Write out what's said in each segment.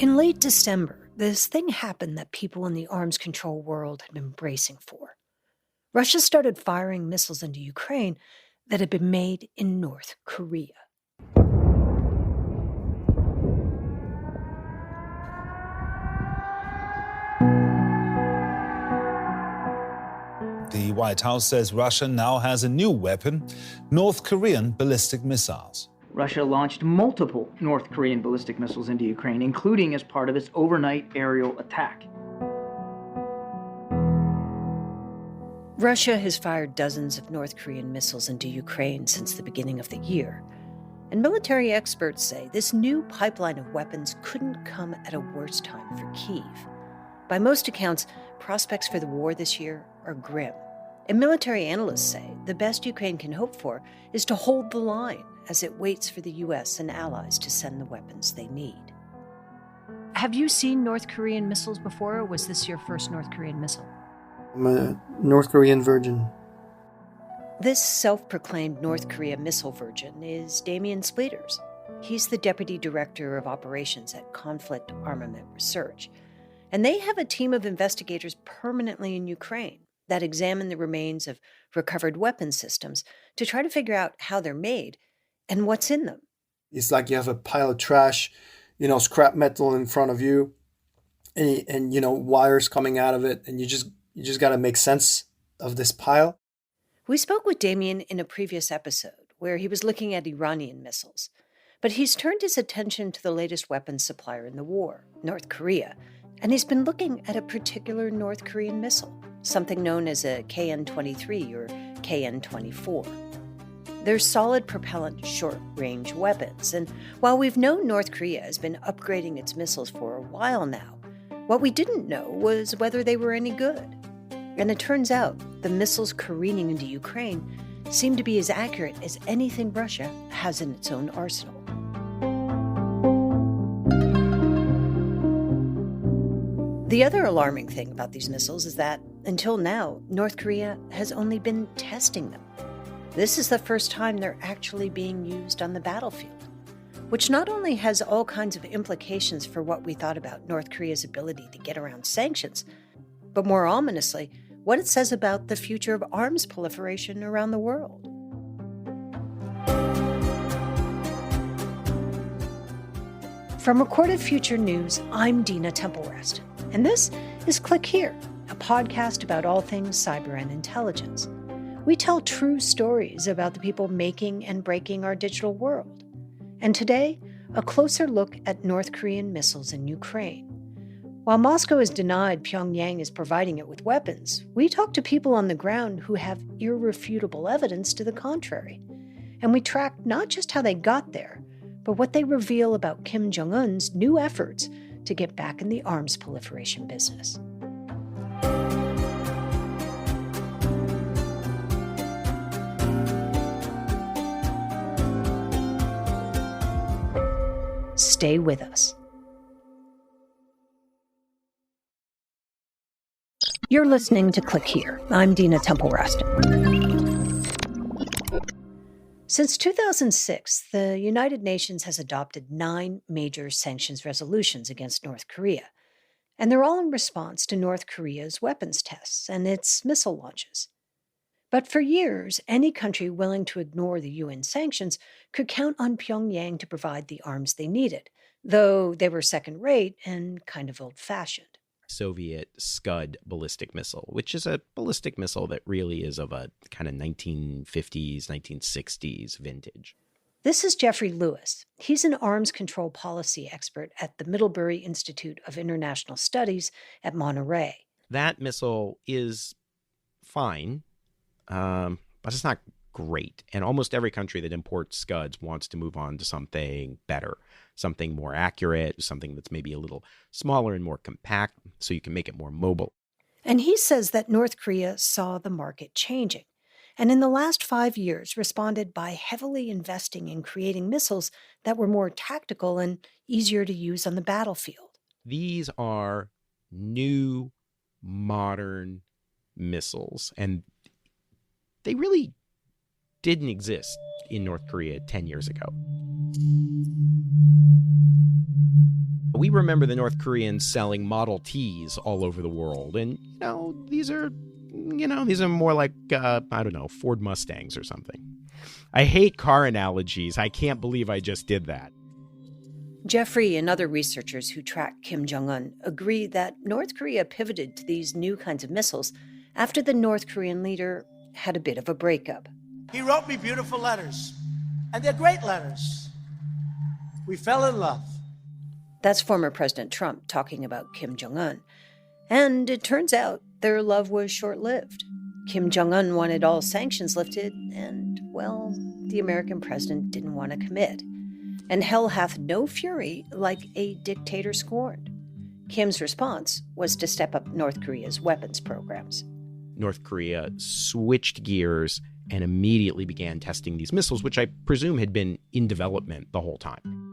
In late December, this thing happened that people in the arms control world had been bracing for. Russia started firing missiles into Ukraine that had been made in North Korea. The White House says Russia now has a new weapon, North Korean ballistic missiles. Russia launched multiple North Korean ballistic missiles into Ukraine, including as part of its overnight aerial attack. Russia has fired dozens of North Korean missiles into Ukraine since the beginning of the year. And military experts say this new pipeline of weapons couldn't come at a worse time for Kyiv. By most accounts, prospects for the war this year are grim. And military analysts say the best Ukraine can hope for is to hold the line as it waits for the U.S. and allies to send the weapons they need. Have you seen North Korean missiles before, or was this your first North Korean missile? I'm a North Korean virgin. This self-proclaimed North Korea missile virgin is Damian Spleeters. He's the Deputy Director of Operations at Conflict Armament Research. And they have a team of investigators permanently in Ukraine that examine the remains of recovered weapon systems to try to figure out how they're made and what's in them. It's like you have a pile of trash, scrap metal in front of you and wires coming out of it. And you just got to make sense of this pile. We spoke with Damian in a previous episode where he was looking at Iranian missiles. But he's turned his attention to the latest weapons supplier in the war, North Korea. And he's been looking at a particular North Korean missile, something known as a KN-23 or KN-24. They're solid propellant short-range weapons, and while we've known North Korea has been upgrading its missiles for a while now, what we didn't know was whether they were any good. And it turns out the missiles careening into Ukraine seem to be as accurate as anything Russia has in its own arsenal. The other alarming thing about these missiles is that, until now, North Korea has only been testing them. This is the first time they're actually being used on the battlefield, which not only has all kinds of implications for what we thought about North Korea's ability to get around sanctions, but more ominously, what it says about the future of arms proliferation around the world. From Recorded Future News, I'm Dina Temple-Raston, and this is Click Here, a podcast about all things cyber and intelligence. We tell true stories about the people making and breaking our digital world. And today, a closer look at North Korean missiles in Ukraine. While Moscow has denied Pyongyang is providing it with weapons, we talk to people on the ground who have irrefutable evidence to the contrary. And we track not just how they got there, but what they reveal about Kim Jong-un's new efforts to get back in the arms proliferation business. Stay with us. You're listening to Click Here. I'm Dina Temple-Raston. Since 2006, the United Nations has adopted 9 major sanctions resolutions against North Korea, and they're all in response to North Korea's weapons tests and its missile launches. But for years, any country willing to ignore the UN sanctions could count on Pyongyang to provide the arms they needed, though they were second-rate and kind of old-fashioned. Soviet Scud ballistic missile, which is a ballistic missile that really is of a kind of 1950s, 1960s vintage. This is Jeffrey Lewis. He's an arms control policy expert at the Middlebury Institute of International Studies at Monterey. That missile is fine, but it's not great. And almost every country that imports Scuds wants to move on to something better, something more accurate, something that's maybe a little smaller and more compact so you can make it more mobile. And he says that North Korea saw the market changing, and in the last 5 years responded by heavily investing in creating missiles that were more tactical and easier to use on the battlefield. These are new, modern missiles, and they really didn't exist in North Korea 10 years ago. we remember the North Koreans selling Model Ts all over the world. And, these are more like, Ford Mustangs or something. I hate car analogies. I can't believe I just did that. Jeffrey and other researchers who track Kim Jong-un agree that North Korea pivoted to these new kinds of missiles after the North Korean leader had a bit of a breakup. He wrote me beautiful letters, and they're great letters. We fell in love. That's former President Trump talking about Kim Jong-un. And it turns out their love was short-lived. Kim Jong-un wanted all sanctions lifted, and, well, the American president didn't want to commit. And hell hath no fury like a dictator scorned. Kim's response was to step up North Korea's weapons programs. North Korea switched gears and immediately began testing these missiles, which I presume had been in development the whole time.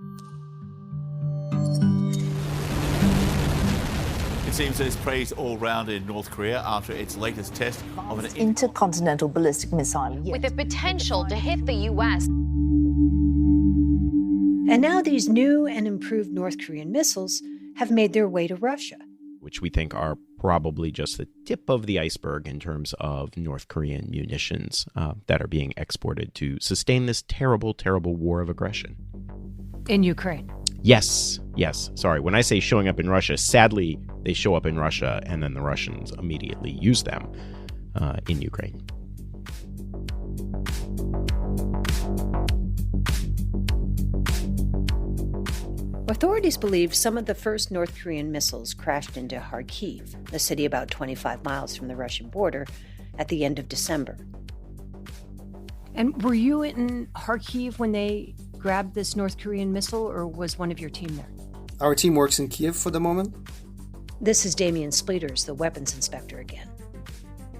It seems there's praise all round in North Korea after its latest test of an intercontinental ballistic missile. With the potential to hit the U.S. And now these new and improved North Korean missiles have made their way to Russia, which we think are probably just the tip of the iceberg in terms of North Korean munitions that are being exported to sustain this terrible, terrible war of aggression. In Ukraine. Yes. Sorry, when I say showing up in Russia, sadly, they show up in Russia and then the Russians immediately use them in Ukraine. Authorities believe some of the first North Korean missiles crashed into Kharkiv, the city about 25 miles from the Russian border, at the end of December. And were you in Kharkiv when they grabbed this North Korean missile, or was one of your team there? Our team works in Kiev for the moment. This is Damian Spleeters, the weapons inspector again.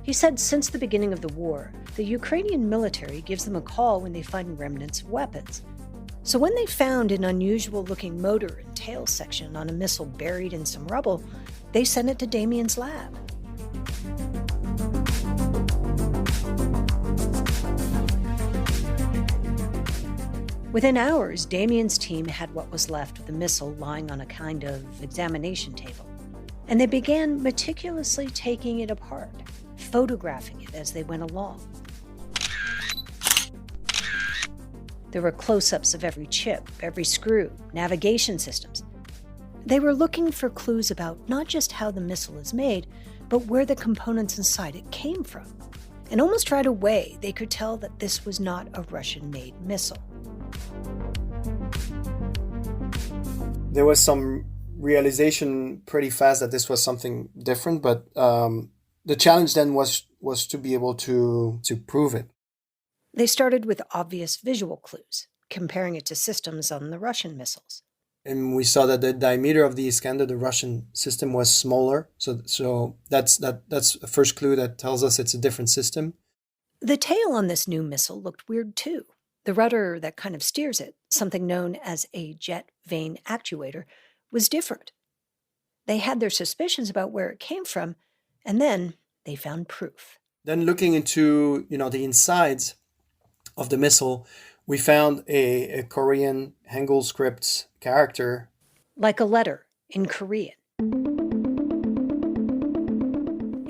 He said since the beginning of the war, the Ukrainian military gives them a call when they find remnants of weapons. So when they found an unusual-looking motor and tail section on a missile buried in some rubble, they sent it to Damian's lab. Within hours, Damian's team had what was left of the missile lying on a kind of examination table, and they began meticulously taking it apart, photographing it as they went along. There were close-ups of every chip, every screw, navigation systems. They were looking for clues about not just how the missile is made, but where the components inside it came from. And almost right away, they could tell that this was not a Russian-made missile. There was some realization pretty fast that this was something different, but the challenge then was to be able to prove it. They started with obvious visual clues, comparing it to systems on the Russian missiles. And we saw that the diameter of the Iskander, the Russian system, was smaller. So that's a first clue that tells us it's a different system. The tail on this new missile looked weird too. The rudder that kind of steers it, something known as a jet vane actuator, was different. They had their suspicions about where it came from, and then they found proof. Then looking into the insides of the missile, we found a Korean Hangul script character. Like a letter in Korean.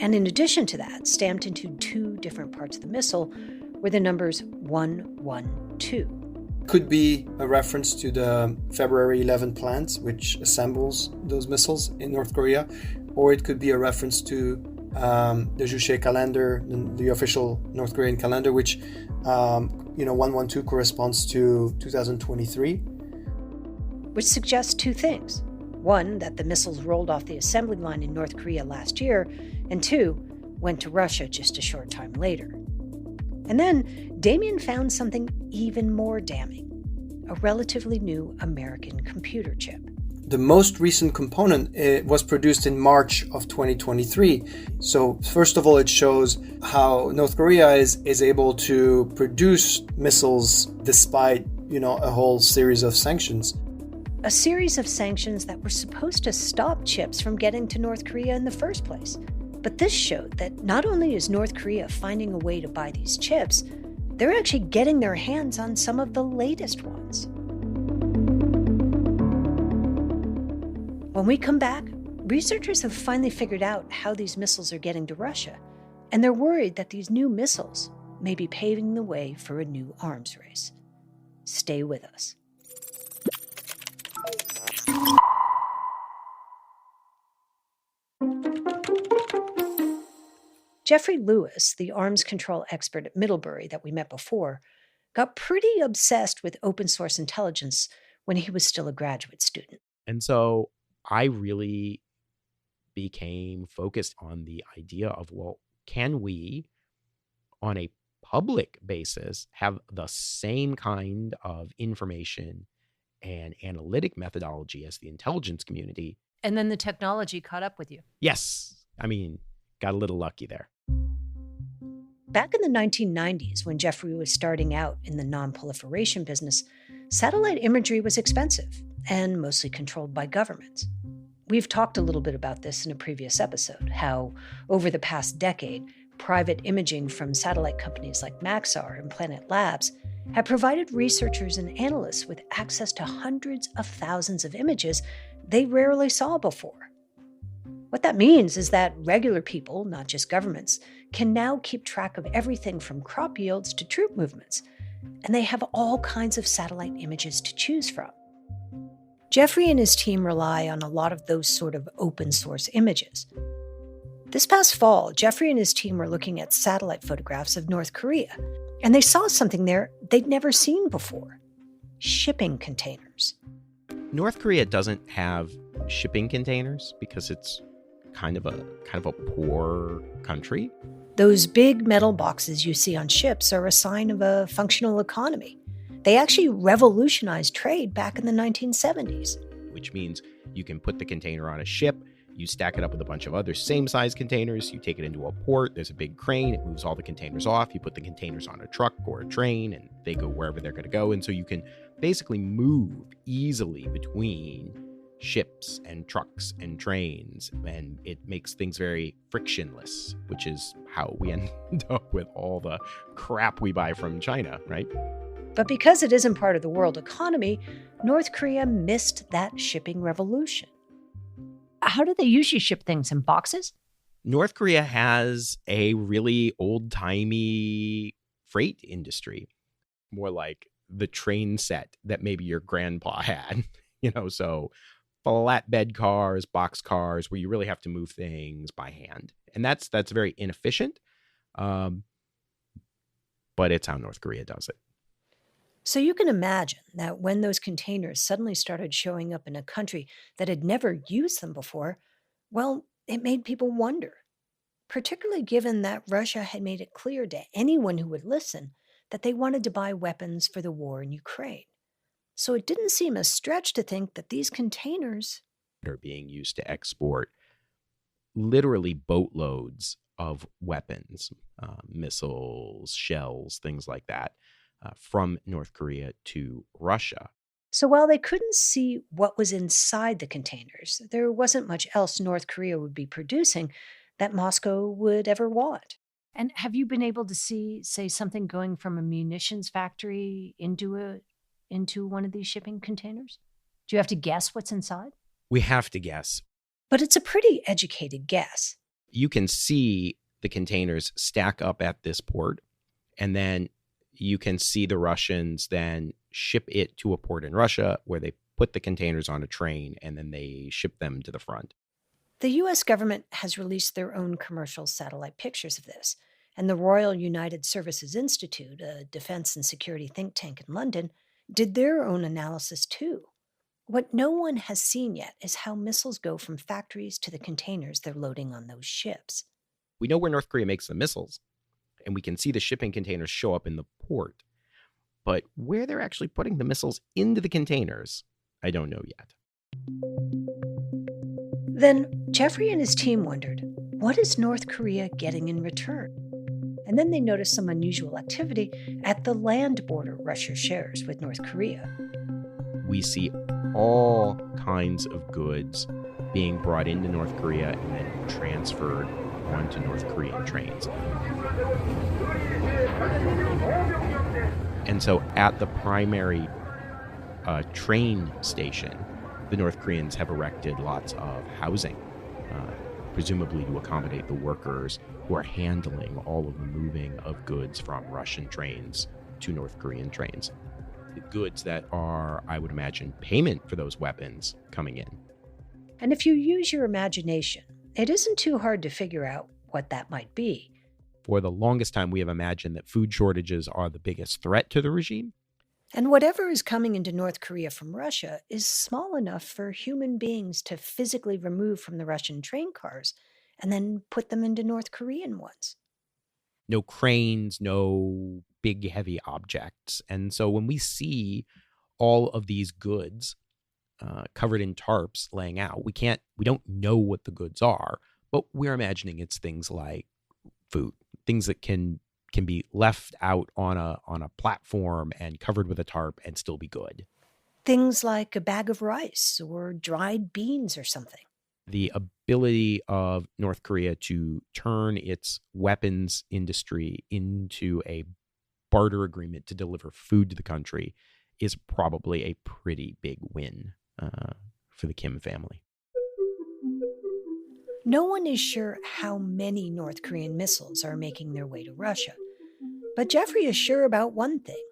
And in addition to that, stamped into two different parts of the missile were the numbers 112. Could be a reference to the February 11 plant, which assembles those missiles in North Korea, or it could be a reference to the Juche calendar, the official North Korean calendar, which 112 corresponds to 2023. Which suggests two things. One, that the missiles rolled off the assembly line in North Korea last year, and two, went to Russia just a short time later. And then Damian found something even more damning, a relatively new American computer chip. The most recent component was produced in March of 2023. So first of all, it shows how North Korea is able to produce missiles despite, a whole series of sanctions. A series of sanctions that were supposed to stop chips from getting to North Korea in the first place. But this showed that not only is North Korea finding a way to buy these chips, they're actually getting their hands on some of the latest ones. When we come back, researchers have finally figured out how these missiles are getting to Russia, and they're worried that these new missiles may be paving the way for a new arms race. Stay with us. Jeffrey Lewis, the arms control expert at Middlebury that we met before, got pretty obsessed with open source intelligence when he was still a graduate student. And so I really became focused on the idea of, well, can we, on a public basis, have the same kind of information and analytic methodology as the intelligence community? And then the technology caught up with you. Yes. I mean, got a little lucky there. Back in the 1990s, when Jeffrey was starting out in the non-proliferation business, satellite imagery was expensive and mostly controlled by governments. We've talked a little bit about this in a previous episode, how over the past decade, private imaging from satellite companies like Maxar and Planet Labs have provided researchers and analysts with access to hundreds of thousands of images they rarely saw before. What that means is that regular people, not just governments, can now keep track of everything from crop yields to troop movements, and they have all kinds of satellite images to choose from. Jeffrey and his team rely on a lot of those sort of open source images. This past fall, Jeffrey and his team were looking at satellite photographs of North Korea, and they saw something there they'd never seen before: shipping containers. North Korea doesn't have shipping containers because it's kind of a poor country. Those big metal boxes you see on ships are a sign of a functional economy. They actually revolutionized trade back in the 1970s. Which means you can put the container on a ship, you stack it up with a bunch of other same-size containers, you take it into a port, there's a big crane, it moves all the containers off, you put the containers on a truck or a train, and they go wherever they're going to go. And so you can basically move easily between ships and trucks and trains, and it makes things very frictionless, which is how we end up with all the crap we buy from China, right? But because it isn't part of the world economy, North Korea missed that shipping revolution. How do they usually ship things, in boxes? North Korea has a really old-timey freight industry, more like the train set that maybe your grandpa had, so flatbed cars, box cars, where you really have to move things by hand. And that's very inefficient, but it's how North Korea does it. So you can imagine that when those containers suddenly started showing up in a country that had never used them before, well, it made people wonder, particularly given that Russia had made it clear to anyone who would listen that they wanted to buy weapons for the war in Ukraine. So it didn't seem a stretch to think that these containers are being used to export literally boatloads of weapons, missiles, shells, things like that, from North Korea to Russia. So while they couldn't see what was inside the containers, there wasn't much else North Korea would be producing that Moscow would ever want. And have you been able to see, say, something going from a munitions factory into one of these shipping containers? Do you have to guess what's inside? We have to guess. But it's a pretty educated guess. You can see the containers stack up at this port, and then you can see the Russians then ship it to a port in Russia where they put the containers on a train and then they ship them to the front. The U.S. government has released their own commercial satellite pictures of this, and the Royal United Services Institute, a defense and security think tank in London, did their own analysis too. What no one has seen yet is how missiles go from factories to the containers they're loading on those ships. We know where North Korea makes the missiles, and we can see the shipping containers show up in the port. But where they're actually putting the missiles into the containers, I don't know yet. Then Jeffrey and his team wondered, what is North Korea getting in return? And then they noticed some unusual activity at the land border Russia shares with North Korea. We see all kinds of goods being brought into North Korea and then transferred onto North Korean trains. And so at the primary train station, The North Koreans have erected lots of housing, presumably to accommodate the workers who are handling all of the moving of goods from Russian trains to North Korean trains. The goods that are, I would imagine, payment for those weapons coming in. And if you use your imagination, it isn't too hard to figure out what that might be. For the longest time, we have imagined that food shortages are the biggest threat to the regime. And whatever is coming into North Korea from Russia is small enough for human beings to physically remove from the Russian train cars and then put them into North Korean ones. No cranes, no big heavy objects. And so when we see all of these goods covered in tarps laying out, we don't know what the goods are, but we're imagining it's things like food, things that can be left out on a platform and covered with a tarp and still be good. Things like a bag of rice or dried beans or something. The ability of North Korea to turn its weapons industry into a barter agreement to deliver food to the country is probably a pretty big win for the Kim family. No one is sure how many North Korean missiles are making their way to Russia. But Jeffrey is sure about one thing.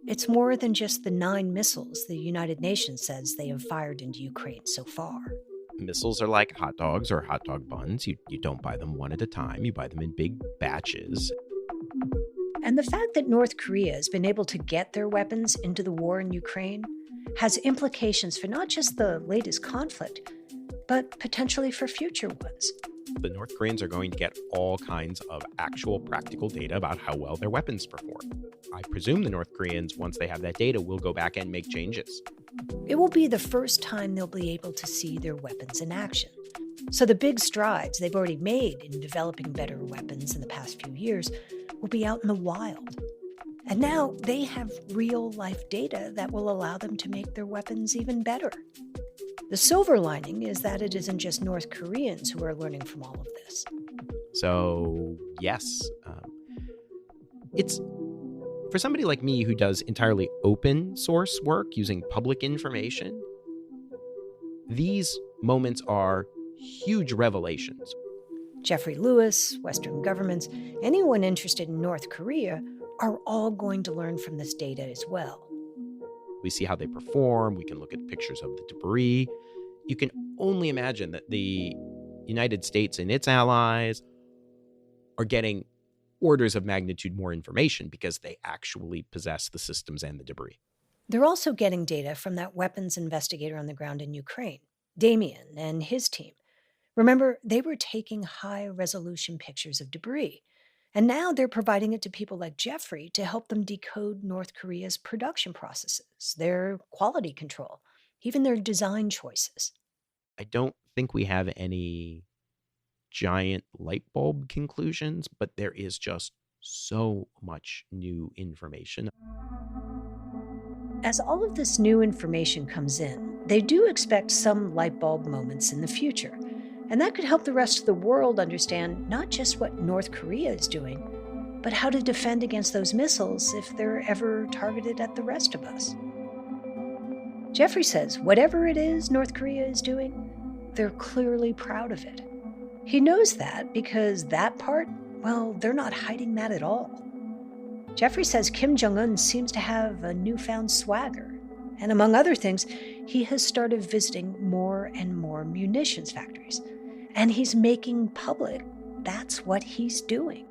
It's more than just the 9 missiles the United Nations says they have fired into Ukraine so far. Missiles are like hot dogs or hot dog buns. You don't buy them one at a time. You buy them in big batches. And the fact that North Korea has been able to get their weapons into the war in Ukraine has implications for not just the latest conflict, but potentially for future ones. The North Koreans are going to get all kinds of actual practical data about how well their weapons perform. I presume the North Koreans, once they have that data, will go back and make changes. It will be the first time they'll be able to see their weapons in action. So the big strides they've already made in developing better weapons in the past few years will be out in the wild. And now they have real-life data that will allow them to make their weapons even better. The silver lining is that it isn't just North Koreans who are learning from all of this. So, yes, it's for somebody like me who does entirely open source work using public information, these moments are huge revelations. Jeffrey Lewis, Western governments, anyone interested in North Korea are all going to learn from this data as well. We see how they perform. We can look at pictures of the debris. You can only imagine that the United States and its allies are getting orders of magnitude more information because they actually possess the systems and the debris. They're also getting data from that weapons investigator on the ground in Ukraine, Damien and his team. Remember, they were taking high-resolution pictures of debris, and now they're providing it to people like Jeffrey to help them decode North Korea's production processes, their quality control, even their design choices. I don't think we have any giant light bulb conclusions, but there is just so much new information. As all of this new information comes in, they do expect some light bulb moments in the future. And that could help the rest of the world understand not just what North Korea is doing, but how to defend against those missiles if they're ever targeted at the rest of us. Jeffrey says whatever it is North Korea is doing, they're clearly proud of it. He knows that because that part, well, they're not hiding that at all. Jeffrey says Kim Jung-un seems to have a newfound swagger. And among other things, he has started visiting more and more munitions factories. And he's making public that's what he's doing.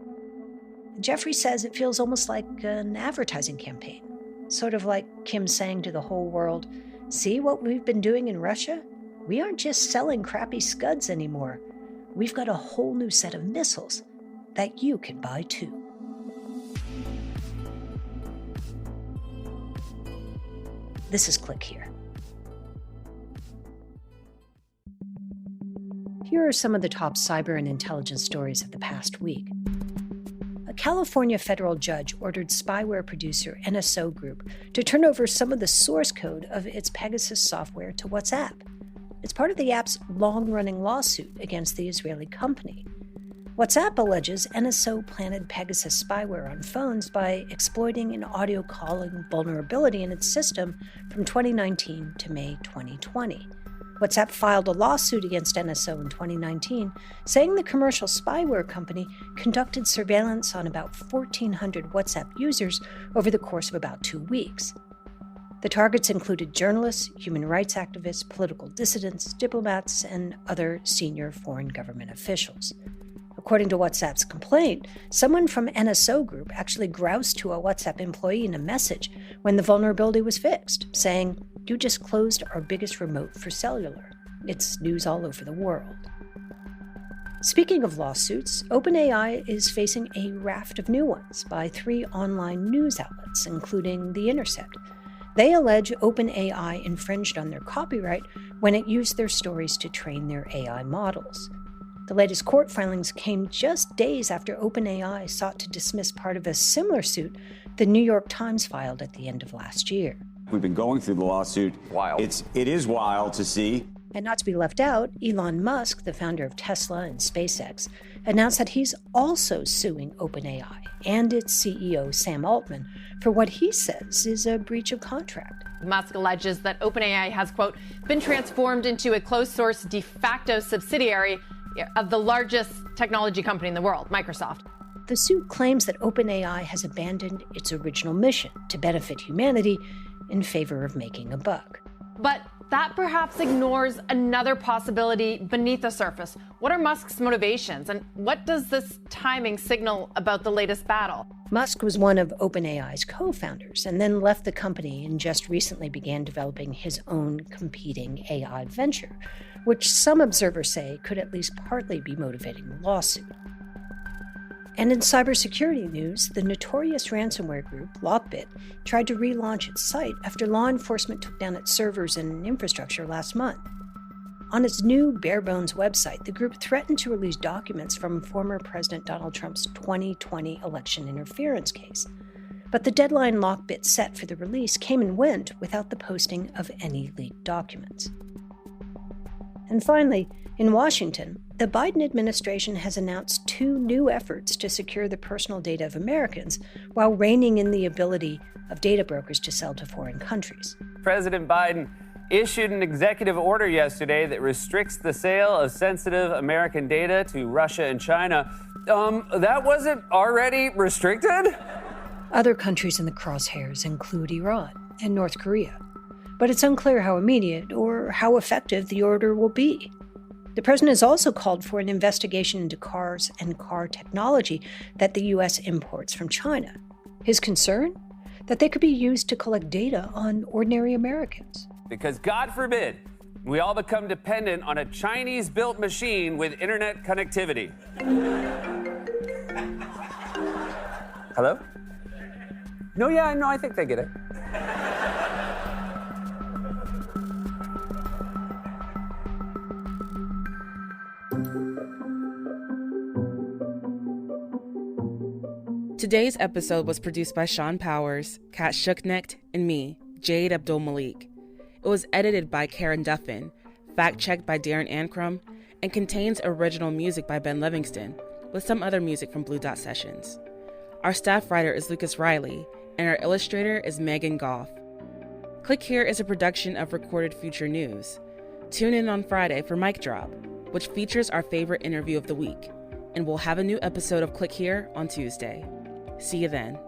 Jeffrey says it feels almost like an advertising campaign. Sort of like Kim saying to the whole world, see what we've been doing in Russia? We aren't just selling crappy scuds anymore. We've got a whole new set of missiles that you can buy too. This is Click Here. Here are some of the top cyber and intelligence stories of the past week. A California federal judge ordered spyware producer NSO Group to turn over some of the source code of its Pegasus software to WhatsApp. It's part of the app's long-running lawsuit against the Israeli company. WhatsApp alleges NSO planted Pegasus spyware on phones by exploiting an audio calling vulnerability in its system from 2019 to May 2020. WhatsApp filed a lawsuit against NSO in 2019, saying the commercial spyware company conducted surveillance on about 1,400 WhatsApp users over the course of about 2 weeks. The targets included journalists, human rights activists, political dissidents, diplomats, and other senior foreign government officials. According to WhatsApp's complaint, someone from NSO Group actually groused to a WhatsApp employee in a message when the vulnerability was fixed, saying, "You just closed our biggest remote for cellular." It's news all over the world. Speaking of lawsuits, OpenAI is facing a raft of new ones by 3 online news outlets, including The Intercept. They allege OpenAI infringed on their copyright when it used their stories to train their AI models. The latest court filings came just days after OpenAI sought to dismiss part of a similar suit the New York Times filed at the end of last year. We've been going through the lawsuit. Wild. It is wild to see. And not to be left out, Elon Musk, the founder of Tesla and SpaceX, announced that he's also suing OpenAI and its CEO, Sam Altman, for what he says is a breach of contract. Musk alleges that OpenAI has, quote, been transformed into a closed-source de facto subsidiary of the largest technology company in the world, Microsoft. The suit claims that OpenAI has abandoned its original mission to benefit humanity in favor of making a buck. But that perhaps ignores another possibility beneath the surface. What are Musk's motivations, and what does this timing signal about the latest battle? Musk was one of OpenAI's co-founders and then left the company and just recently began developing his own competing AI venture, which some observers say could at least partly be motivating the lawsuit. And in cybersecurity news, the notorious ransomware group, Lockbit, tried to relaunch its site after law enforcement took down its servers and infrastructure last month. On its new bare-bones website, the group threatened to release documents from former President Donald Trump's 2020 election interference case. But the deadline Lockbit set for the release came and went without the posting of any leaked documents. And finally, in Washington, the Biden administration has announced 2 new efforts to secure the personal data of Americans while reining in the ability of data brokers to sell to foreign countries. President Biden issued an executive order yesterday that restricts the sale of sensitive American data to Russia and China. That wasn't already restricted? Other countries in the crosshairs include Iran and North Korea, but it's unclear how immediate or how effective the order will be. The president has also called for an investigation into cars and car technology that the U.S. imports from China. His concern? That they could be used to collect data on ordinary Americans. Because God forbid, we all become dependent on a Chinese-built machine with internet connectivity. Hello? No, I think they get it. Today's episode was produced by Sean Powers, Kat Schucknecht, and me, Jade Abdul-Malik. It was edited by Karen Duffin, fact-checked by Darren Ancrum, and contains original music by Ben Livingston, with some other music from Blue Dot Sessions. Our staff writer is Lucas Riley, and our illustrator is Megan Goff. Click Here is a production of Recorded Future News. Tune in on Friday for Mic Drop, which features our favorite interview of the week, and we'll have a new episode of Click Here on Tuesday. See you then.